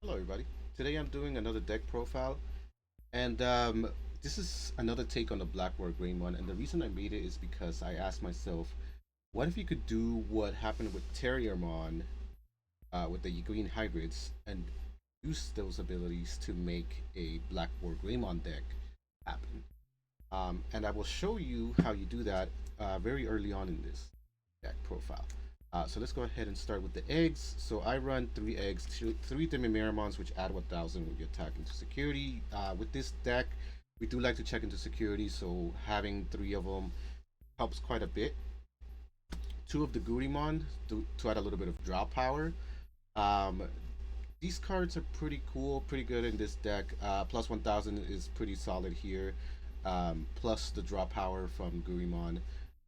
Hello everybody. Today I'm doing another deck profile and this is another take on the BlackWarGreymon, and the reason I made it is because I asked myself, what if you could do what happened with Terriermon with the green hybrids and use those abilities to make a BlackWarGreymon deck happen. And I will show you how you do that very early on in this deck profile. So let's go ahead and start with the eggs. So I run 3 eggs, three DemiMeramons, which add 1,000 when you attack into security. With this deck, we do like to check into security, so having 3 of them helps quite a bit. 2 of the Gurimon to add a little bit of draw power. Um, these cards are pretty cool, pretty good in this deck. Plus 1,000 is pretty solid here. Plus the draw power from Gurimon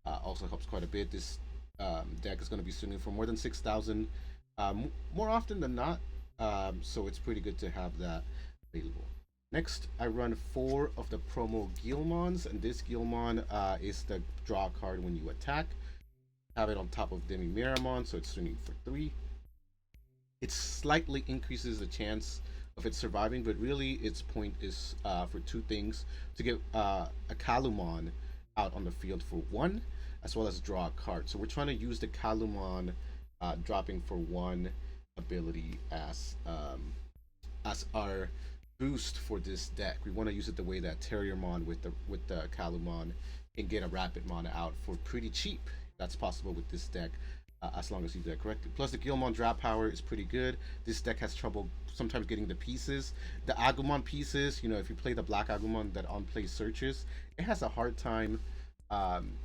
also helps quite a bit. This deck is going to be swinging for more than 6,000 more often than not, so it's pretty good to have that available. Next, I run 4 of the promo Guilmons, and this Guilmon is the draw card when you attack. Have it on top of DemiMeramon, so it's swinging for 3. It slightly increases the chance of it surviving, but really its point is for 2 things: to get a Calumon out on the field for 1, as well as draw a card. So we're trying to use the Calumon dropping for 1 ability as our boost for this deck. We want to use it the way that Terriermon with the Calumon can get a Rapid Mana out for pretty cheap. That's possible with this deck. As long as you do that correctly. Plus the Guilmon draft power is pretty good. This deck has trouble sometimes getting the pieces. The Agumon pieces, if you play the black Agumon that on play searches, it has a hard time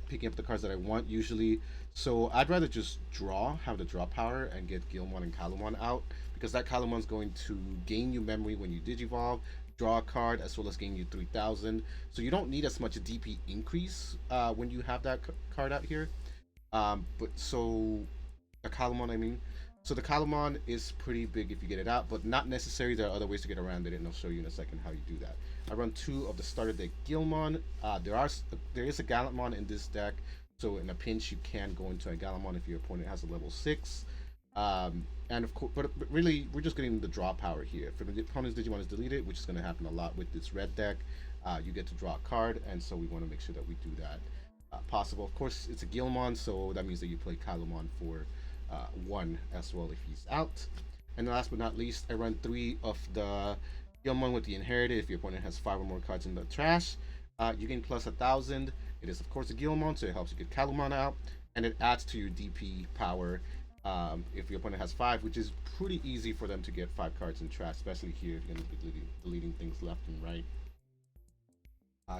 picking up the cards that I want usually. So I'd rather just have the draw power and get Guilmon and Calumon out, because that Calumon's going to gain you memory when you Digivolve, draw a card, as well as gain you 3,000. So you don't need as much DP increase when you have that card out here. But so the Calumon, I mean, so the Calumon is pretty big if you get it out, but not necessary. There are other ways to get around it, and I'll show you in a second how you do that. I run 2 of the starter deck Guilmon. There is a Gallantmon in this deck, so in a pinch you can go into a Gallantmon if your opponent has a level 6. And of course, but really we're just getting the draw power here. If the opponent's Digimon is deleted, which is going to happen a lot with this red deck, you get to draw a card, and so we want to make sure that we do that. Possible. Of course, it's a Guilmon, so that means that you play Calumon for 1 as well if he's out. And last but not least, I run 3 of the Guilmon with the Inherited. If your opponent has 5 or more cards in the trash, you gain plus 1,000. It is, of course, a Guilmon, so it helps you get Calumon out, and it adds to your DP power if your opponent has 5, which is pretty easy for them to get 5 cards in trash, especially here if you're going to be deleting things left and right.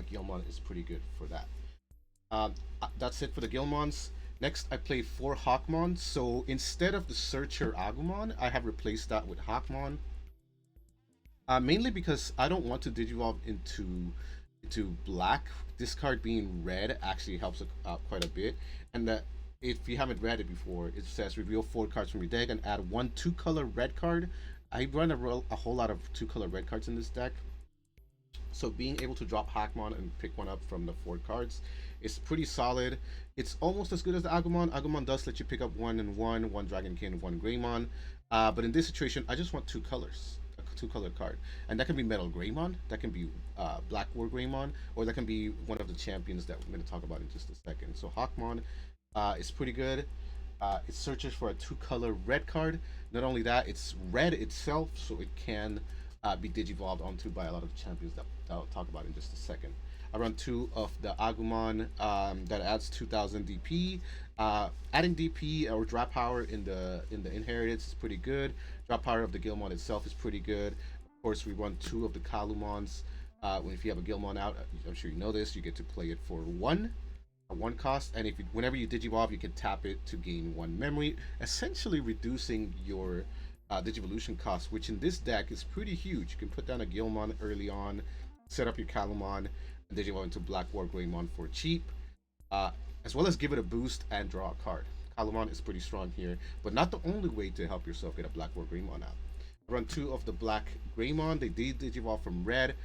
Guilmon is pretty good for that. That's it for the Guilmons. Next, I play 4 Hawkmon. So instead of the Searcher Agumon, I have replaced that with Hawkmon. Mainly because I don't want to Digivolve into black. This card being red actually helps quite a bit. And that if you haven't read it before, it says reveal 4 cards from your deck and add 1 2-color red card. I run a whole lot of 2-color red cards in this deck. So being able to drop Hawkmon and pick 1 up from the 4 cards is pretty solid. It's almost as good as the Agumon. Agumon does let you pick up 1 and 1 Dragonkin, 1 Greymon. But in this situation, I just want 2 colors, a 2-color card. And that can be MetalGreymon, that can be BlackWarGreymon, or that can be one of the champions that we're going to talk about in just a second. So Hawkmon is pretty good. It searches for a 2-color red card. Not only that, it's red itself, so it can be digivolved onto by a lot of champions that I'll talk about in just a second. I run 2 of the Agumon that adds 2,000 DP. Adding DP or drop power in the Inheritance is pretty good. Drop power of the Guilmon itself is pretty good. Of course, we run 2 of the Calumons. If you have a Guilmon out, I'm sure you know this, you get to play it for 1 cost, and whenever you Digivolve, you can tap it to gain 1 memory, essentially reducing your Digivolution cost, which in this deck is pretty huge. You can put down a Guilmon early on, set up your Calumon, and Digivolve into BlackWarGreymon for cheap, as well as give it a boost and draw a card. Calumon is pretty strong here, but not the only way to help yourself get a BlackWarGreymon out. I run 2 of the Black Greymon. They did Digivolve from red.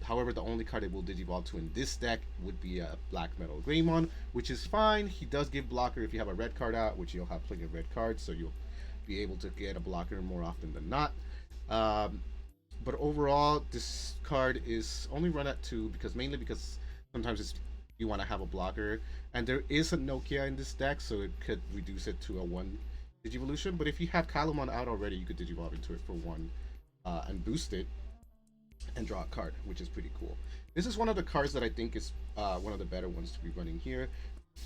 However, the only card it will Digivolve to in this deck would be a Black MetalGreymon, which is fine. He does give blocker if you have a red card out, which you'll have plenty of red cards, so you'll be able to get a blocker more often than not. Um, but overall, this card is only run at 2 because mainly because sometimes it's you want to have a blocker, and there is a Nokia in this deck, so it could reduce it to a 1 Digivolution. But if you have Calumon out already, you could Digivolve into it for 1 and boost it and draw a card, which is pretty cool. This is one of the cards that I think is one of the better ones to be running here.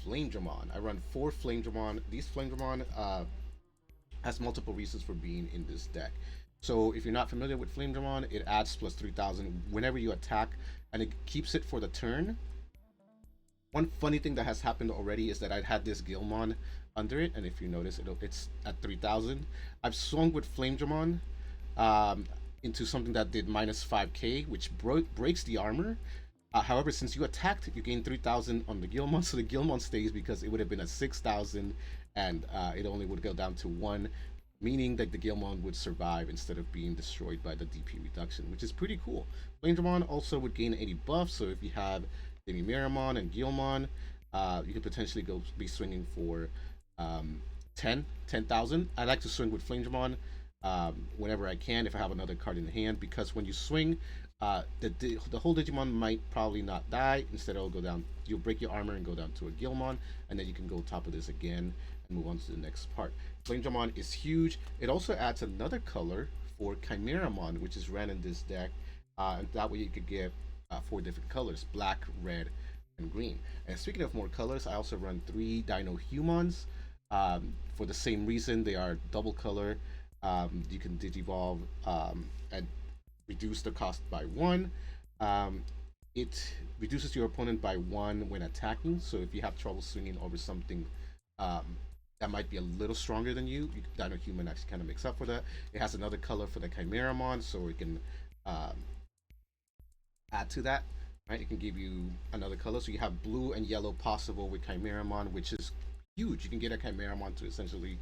Flamedramon. I run 4 Flamedramon. These Flamedramon has multiple reasons for being in this deck. So if you're not familiar with Flamedramon, it adds plus 3000 whenever you attack, and it keeps it for the turn. One funny thing that has happened already is that I had this Guilmon under it, and if you notice, it's at 3000. I've swung with Flamedramon into something that did minus 5k, which breaks the armor. However, since you attacked, you gain 3000 on the Guilmon, so the Guilmon stays because it would have been at 6000, and it only would go down to 1, meaning that the Guilmon would survive instead of being destroyed by the DP reduction, which is pretty cool. Flamedramon also would gain 80 buffs, so if you have DemiMeramon and Guilmon, you could potentially be swinging for 10,000. I like to swing with Flamedramon whenever I can if I have another card in the hand, because when you swing, the whole Digimon might probably not die. Instead, it'll go down. You'll break your armor and go down to a Guilmon, and then you can go top of this again and move on to the next part. Flamedramon is huge. It also adds another color for Kimeramon, which is ran in this deck, and that way you could get 4 different colors: black, red, and green. And speaking of more colors, I also run 3 Dinohyumons. For the same reason, they are double color. You can Digivolve and reduce the cost by 1. It reduces your opponent by 1 when attacking. So if you have trouble swinging over something that might be a little stronger than you, Dinohuman actually kind of makes up for that. It has another color for the Kimeramon, so it can add to that. Right, it can give you another color. So you have blue and yellow possible with Kimeramon, which is huge. You can get a Kimeramon to essentially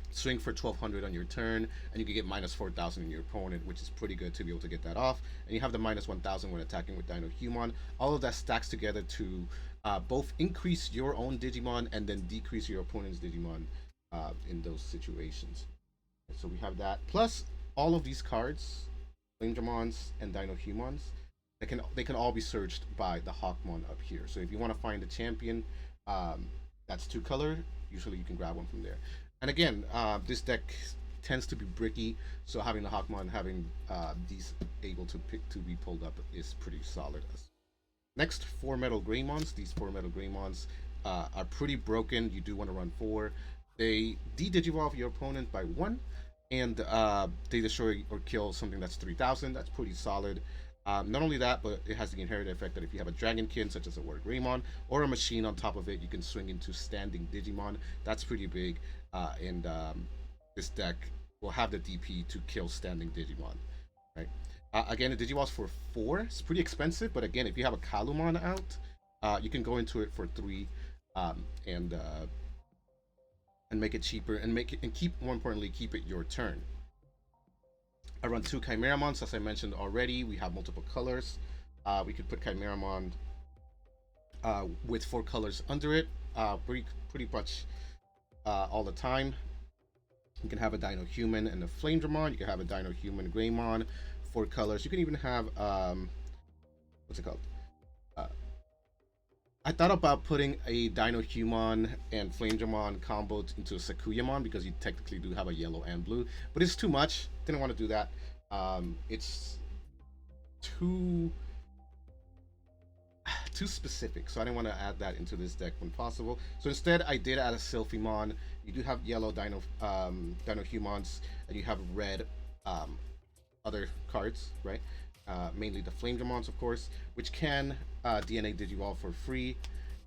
swing for 1200 on your turn, and you can get minus 4000 in your opponent, which is pretty good to be able to get that off. And you have the minus 1000 when attacking with Dinohyumon. All of that stacks together to both increase your own Digimon and then decrease your opponent's Digimon in those situations. So we have that. Plus, all of these cards, Flamedramons and Dinohumons, they can all be searched by the Hawkmon up here. So if you want to find a champion that's 2 color, usually you can grab one from there. And again, this deck tends to be bricky, so having the Hawkmon, having these able to be pulled up is pretty solid. Next, 4 MetalGreymons. These 4 MetalGreymons are pretty broken. You do want to run 4. They de-digivolve your opponent by 1, and they destroy or kill something that's 3000. That's pretty solid. Not only that, but it has the inherent effect that if you have a Dragonkin, such as a WarGreymon, or a machine on top of it, you can swing into standing Digimon. That's pretty big, and this deck will have the DP to kill standing Digimon. Right? Again, the Digivolves for 4. It's pretty expensive, but again, if you have a Calumon out, you can go into it for 3, and make it cheaper, and keep, more importantly, keep it your turn. I run 2 Kimeramons, as I mentioned already. We have multiple colors. We could put Kimeramon with 4 colors under it, pretty much all the time. You can have a Dinohuman and a Flamedramon. You can have a Dinohuman Greymon, 4 colors. You can even have what's it called? I thought about putting a Dinohuman and Flamedramon combo into a Sakuyamon, because you technically do have a yellow and blue, but it's too much. Didn't want to do that. It's too specific, so I didn't want to add that into this deck when possible. So instead, I did add a Silphymon. You do have yellow Dinohumons, and you have red other cards, right? Mainly the Flamedramons, of course, which can DNA Digivolve for free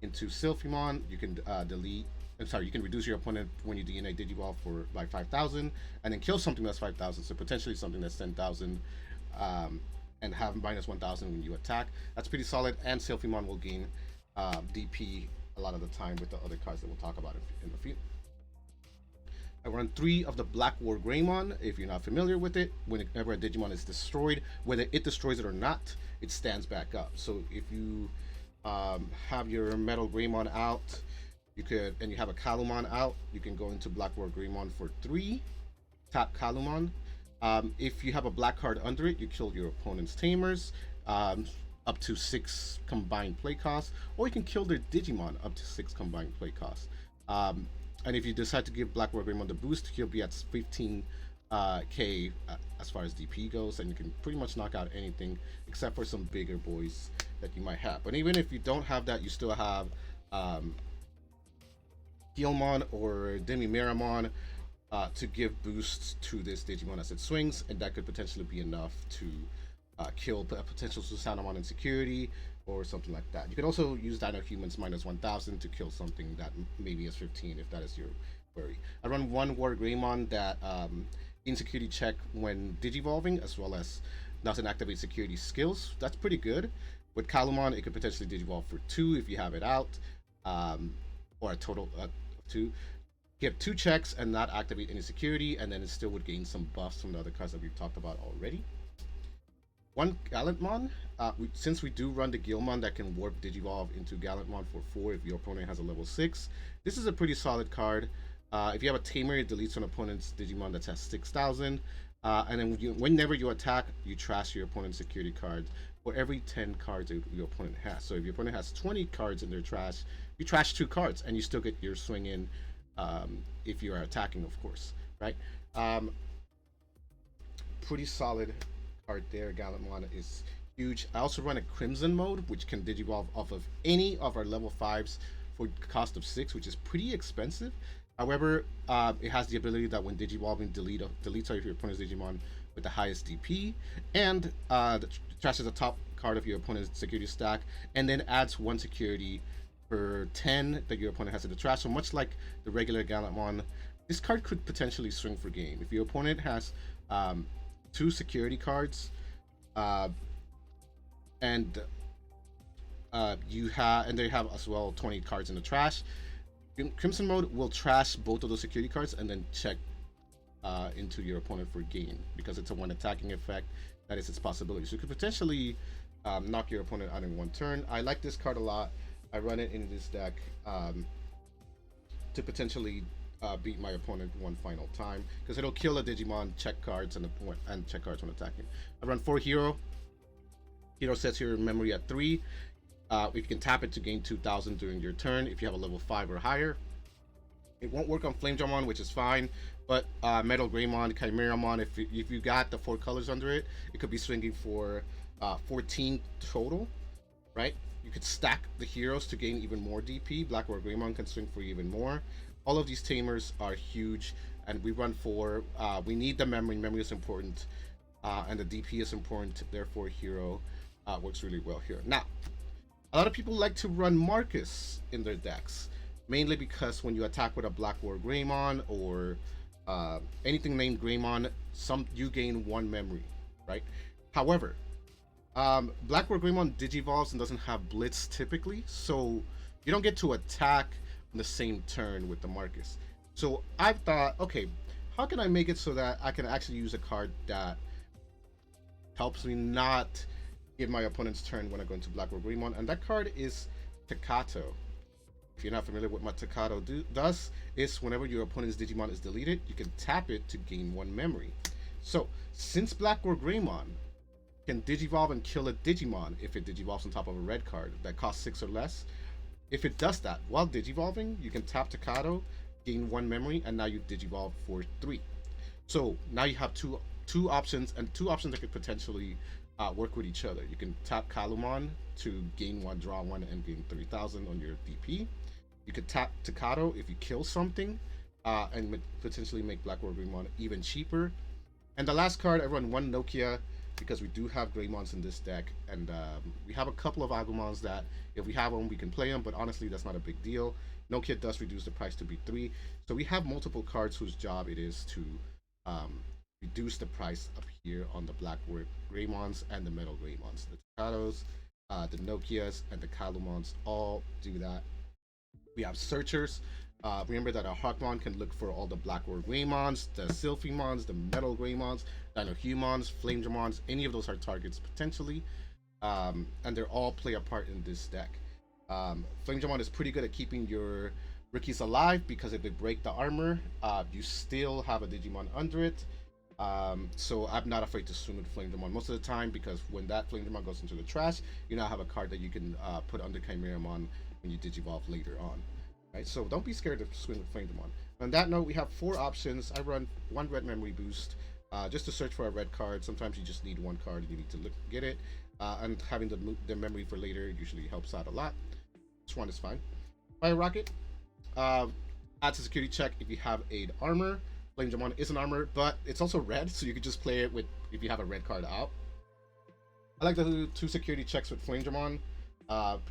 into Silphymon. You can you can reduce your opponent when you DNA Digivolve by 5,000, and then kill something that's 5,000. So potentially something that's 10,000, and have minus 1,000 when you attack. That's pretty solid. And Silphymon will gain DP a lot of the time with the other cards that we'll talk about in a few. I run 3 of the BlackWarGreymon. If you're not familiar with it, whenever a Digimon is destroyed, whether it destroys it or not, it stands back up. So if you have your MetalGreymon out, and you have a Calumon out, you can go into BlackWarGreymon for 3, tap Calumon, If you have a black card under it, you kill your opponent's tamers, up to 6 combined play costs, or you can kill their Digimon up to 6 combined play costs. And if you decide to give BlackWarGreymon the boost, he'll be at 15 K as far as DP goes, and you can pretty much knock out anything except for some bigger boys that you might have. But even if you don't have that, you still have Guilmon or DemiMeramon to give boosts to this Digimon as it swings, and that could potentially be enough to kill a potential Susanomon in security or something like that. You can also use Dinohyumon's -1000 to kill something that maybe is 15 if that is your worry. I run one WarGreymon that insecurity check when digivolving, as well as doesn't activate security skills. That's pretty good. With Calumon, it could potentially digivolve for 2 if you have it out, or a total of 2. Get 2 checks and not activate any security, and then it still would gain some buffs from the other cards that we've talked about already. One Gallantmon, since we do run the Guilmon that can warp Digivolve into Gallantmon for 4 if your opponent has a level 6, this is a pretty solid card. If you have a Tamer, it deletes an opponent's Digimon that has 6,000. And then whenever you attack, you trash your opponent's security cards for every 10 cards your opponent has. So if your opponent has 20 cards in their trash, you trash 2 cards and you still get your swing in if you are attacking, of course, right? Pretty solid card there. Gallantmon is huge. I also run a Crimson mode, which can digivolve off of any of our level 5s for cost of 6, which is pretty expensive. However, it has the ability that when digivolving, deletes all of your opponent's Digimon with the highest DP, and trashes the top card of your opponent's security stack, and then adds 1 security per 10 that your opponent has in the trash. So much like the regular Gallantmon, this card could potentially swing for game. If your opponent has 2 security cards, and they have as well 20 cards in the trash, Crimson mode will trash both of those security cards and then check into your opponent for game, because it's a 1 attacking effect. That is its possibility. So you could potentially knock your opponent out in 1 turn. I like this card a lot. I run it in this deck to potentially beat my opponent 1 final time, because it'll kill a Digimon, check cards, and check cards when attacking. I run 4 Hiro. Hiro sets your memory at 3. If you can tap it to gain 2,000 during your turn, if you have a level 5 or higher. It won't work on Flamedramon, which is fine, but MetalGreymon, Kimeramon, if you got the 4 colors under it, it could be swinging for 14 total, right? You could stack the heroes to gain even more DP. BlackWarGreymon can swing for even more. All of these tamers are huge, and we run 4. We need the memory. Memory is important, and the DP is important. Therefore, Hiro works really well here. Now, a lot of people like to run Marcus in their decks, mainly because when you attack with a BlackWarGreymon or anything named Greymon, you gain 1 memory, right? However, BlackWarGreymon digivolves and doesn't have Blitz typically, so you don't get to attack on the same turn with the Marcus. So I thought, okay, how can I make it so that I can actually use a card that helps me not give my opponent's turn when I go into BlackWarGreymon? And that card is Takato. If you're not familiar with what Takato does, is whenever your opponent's Digimon is deleted, you can tap it to gain 1 memory. So since BlackWarGreymon can digivolve and kill a Digimon if it digivolves on top of a red card that costs 6 or less, if it does that while digivolving, you can tap Takato, gain 1 memory, and now you digivolve for 3. So now you have two options, and 2 options that could potentially work with each other. You can tap Calumon to gain 1, draw 1, and gain 3,000 on your DP. You could tap Takato if you kill something, and potentially make BlackWarGreymon even cheaper. And the last card, I run 1 Nokia, because we do have Greymons in this deck, and we have a couple of Agumons that if we have them, we can play them, but honestly, that's not a big deal. Nokia does reduce the price to be 3, so we have multiple cards whose job it is to reduce the price up here on the BlackWarGreymons and the MetalGreymons. The Takatos, the Nokias, and the Calumons all do that. We have searchers. Remember that a Hawkmon can look for all the BlackWarGreymons, the Silphymons, the MetalGreymons, Dinohyumons, Flamedramons. Any of those are targets potentially, and they're all play a part in this deck. Flamedramon is pretty good at keeping your rookies alive, because if they break the armor, you still have a Digimon under it. So I'm not afraid to swing with Flamedramon most of the time, because when that Flamedramon goes into the trash, you now have a card that you can put under Kimeramon when you Digivolve later on. Right? So don't be scared to swing with Flamedramon. On that note, we have 4 options. I run 1 red memory boost just to search for a red card. Sometimes you just need 1 card and you need to get it. And having the memory for later usually helps out a lot. This one is fine. Fire Rocket adds a security check if you have a armor. Flamedramon is an armor, but it's also red, so you could just play it with if you have a red card out. I like to do 2 security checks with Flamedramon.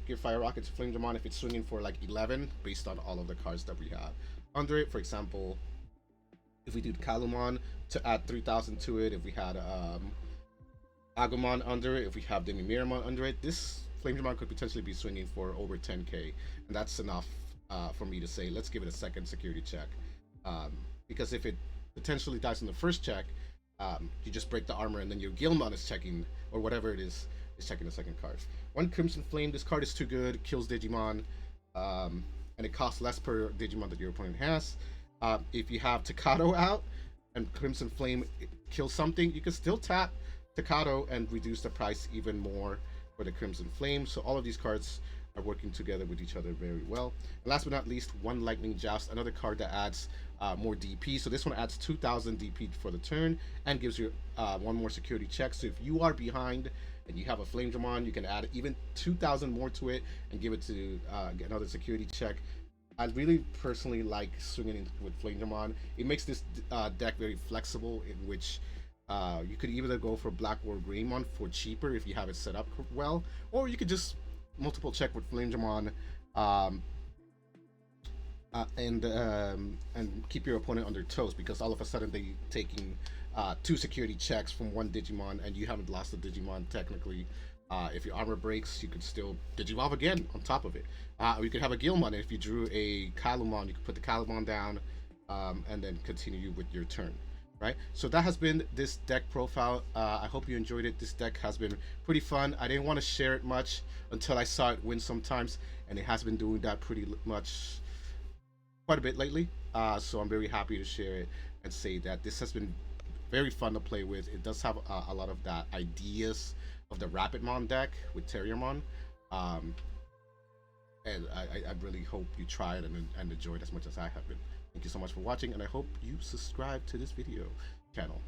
Give Fire Rocket to Flamedramon if it's swinging for like 11, based on all of the cards that we have under it. For example, if we do Calumon to add 3,000 to it, if we had Agumon under it, if we have DemiMeramon under it, this Flamedramon could potentially be swinging for over 10k, and that's enough for me to say let's give it a second security check. Because if it potentially dies in the first check, you just break the armor, and then your Guilmon is checking, or whatever it is checking the second card. 1 Crimson Flame, this card is too good, kills Digimon, and it costs less per Digimon that your opponent has. If you have Takato out, and Crimson Flame kills something, you can still tap Takato and reduce the price even more for the Crimson Flame. So all of these cards are working together with each other very well. And last but not least, 1 Lightning Joust, another card that adds more DP. So this one adds 2,000 DP for the turn and gives you 1 more security check. So if you are behind and you have a Flamedramon, you can add even 2,000 more to it and give it to get another security check. I really personally like swinging with Flamedramon. It makes this deck very flexible, in which you could either go for BlackWarGreymon for cheaper if you have it set up well, or you could just multiple check with Flamedramon and keep your opponent on their toes, because all of a sudden they taking 2 security checks from 1 Digimon, and you haven't lost a Digimon technically. If your armor breaks, you could still Digivolve again on top of it. Or you could have a Guilmon, and if you drew a Calumon, you could put the Calumon down and then continue with your turn. Right, so that has been this deck profile. I hope you enjoyed it. This deck has been pretty fun. I didn't want to share it much until I saw it win sometimes, and it has been doing that pretty much quite a bit lately. So I'm very happy to share it and say that this has been very fun to play with. It does have a lot of that ideas of the Rapidmon deck with Terriermon. And I really hope you try it and enjoy it as much as I have been. Thank you so much for watching, and I hope you subscribe to this video channel.